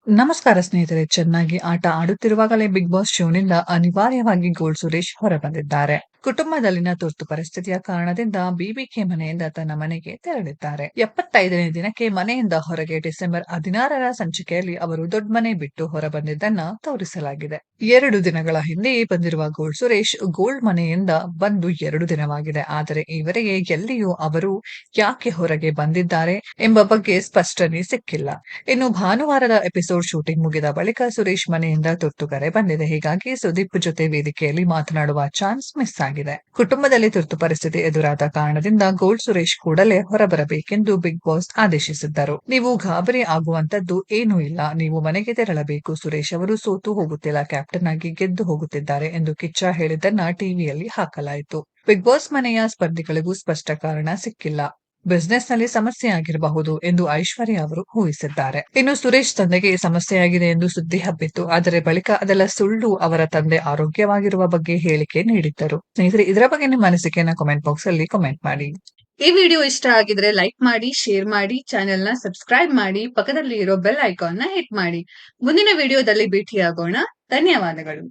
ನಮಸ್ಕಾರ ಸ್ನೇಹಿತರೆ. ಚೆನ್ನಾಗಿ ಆಟ ಆಡುತ್ತಿರುವಾಗಲೇ ಬಿಗ್ ಬಾಸ್ ಶೋನಿಂದ ಅನಿವಾರ್ಯವಾಗಿ ಗೋಲ್ಡ್ ಸುರೇಶ್ ಹೊರಬಂದಿದ್ದಾರೆ. ಕುಟುಂಬದಲ್ಲಿನ ತುರ್ತು ಪರಿಸ್ಥಿತಿಯ ಕಾರಣದಿಂದ ಬಿಬಿಕೆ ಮನೆಯಿಂದ ತನ್ನ ಮನೆಗೆ ತೆರಳಿದ್ದಾರೆ. 75ನೇ ದಿನಕ್ಕೆ ಮನೆಯಿಂದ ಹೊರಗೆ ಡಿಸೆಂಬರ್ 16ರ ಸಂಚಿಕೆಯಲ್ಲಿ ಅವರು ದೊಡ್ಡ ಮನೆ ಬಿಟ್ಟು ಹೊರಬಂದಿದ್ದನ್ನ ತೋರಿಸಲಾಗಿದೆ. 2 ದಿನಗಳ ಹಿಂದೆಯೇ ಬಂದಿರುವ ಗೋಲ್ಡ್ ಸುರೇಶ್ ಗೋಲ್ಡ್ ಮನೆಯಿಂದ ಬಂದು 2 ದಿನವಾಗಿದೆ. ಆದರೆ ಈವರೆಗೆ ಎಲ್ಲಿಯೂ ಅವರು ಯಾಕೆ ಹೊರಗೆ ಬಂದಿದ್ದಾರೆ ಎಂಬ ಬಗ್ಗೆ ಸ್ಪಷ್ಟನೆ ಸಿಕ್ಕಿಲ್ಲ. ಇನ್ನು ಭಾನುವಾರದ ಎಪಿಸೋಡ್ ಶೂಟಿಂಗ್ ಮುಗಿದ ಬಳಿಕ ಸುರೇಶ್ ಮನೆಯಿಂದ ತುರ್ತು ಕರೆ ಬಂದಿದೆ. ಹೀಗಾಗಿ ಸುದೀಪ್ ಜೊತೆ ವೇದಿಕೆಯಲ್ಲಿ ಮಾತನಾಡುವ ಚಾನ್ಸ್ ಮಿಸ್ ಆಗಿದೆ. ಕುಟುಂಬದಲ್ಲಿ ತುರ್ತು ಪರಿಸ್ಥಿತಿ ಎದುರಾದ ಕಾರಣದಿಂದ ಗೋಲ್ಡ್ ಸುರೇಶ್ ಕೂಡಲೇ ಹೊರಬರಬೇಕೆಂದು ಬಿಗ್ ಬಾಸ್ ಆದೇಶಿಸಿದ್ದರು. ನೀವು ಗಾಬರಿ ಆಗುವಂತದ್ದು ಏನೂ ಇಲ್ಲ. ನೀವು ಮನೆಗೆ ತೆರಳಬೇಕು. ಸುರೇಶ್ ಅವರು ಸೋತು ಹೋಗುತ್ತಿಲ್ಲ, ಕ್ಯಾಪ್ಟನ್ ಆಗಿ ಗೆದ್ದು ಹೋಗುತ್ತಿದ್ದಾರೆ ಎಂದು ಕಿಚ್ಚ ಹೇಳಿದ್ದನ್ನ ಟಿವಿಯಲ್ಲಿ ಹಾಕಲಾಯಿತು. ಬಿಗ್ ಬಾಸ್ ಮನೆಯ ಸ್ಪರ್ಧಿಗಳಿಗೂ ಸ್ಪಷ್ಟ ಕಾರಣ ಸಿಕ್ಕಿಲ್ಲ. ಬಿಸ್ನೆಸ್‌ನಲ್ಲಿ ಸಮಸ್ಯೆ ಆಗಿರಬಹುದು ಎಂದು ಐಶ್ವರ್ಯ ಅವರು ಊಹಿಸಿದ್ದಾರೆ. ಇನ್ನು ಸುರೇಶ್ ತಂದೆಗೆ ಸಮಸ್ಯೆಯಾಗಿದೆ ಎಂದು ಸುದ್ದಿ ಹಬ್ಬಿತ್ತು. ಆದರೆ ಬಳಿಕ ಅದೆಲ್ಲ ಸುಳ್ಳು. ಅವರ ತಂದೆ ಆರೋಗ್ಯವಾಗಿರುವ ಬಗ್ಗೆ ಹೇಳಿಕೆ ನೀಡಿದ್ದರು. ಸ್ನೇಹಿತರೆ, ಇದರ ಬಗ್ಗೆ ನಿಮ್ಮ ಅನಿಸಿಕೆಯನ್ನ ಕಾಮೆಂಟ್ ಬಾಕ್ಸ್ ಅಲ್ಲಿ ಕಾಮೆಂಟ್ ಮಾಡಿ. ಈ ವಿಡಿಯೋ ಇಷ್ಟ ಆಗಿದ್ರೆ ಲೈಕ್ ಮಾಡಿ, ಶೇರ್ ಮಾಡಿ, ಚಾನೆಲ್ ನ ಸಬ್ಸ್ಕ್ರೈಬ್ ಮಾಡಿ, ಪಕ್ಕದಲ್ಲಿ ಇರೋ ಬೆಲ್ ಐಕಾನ್ ನ ಹಿಟ್ ಮಾಡಿ. ಮುಂದಿನ ವಿಡಿಯೋದಲ್ಲಿ ಭೇಟಿಯಾಗೋಣ. ಧನ್ಯವಾದಗಳು.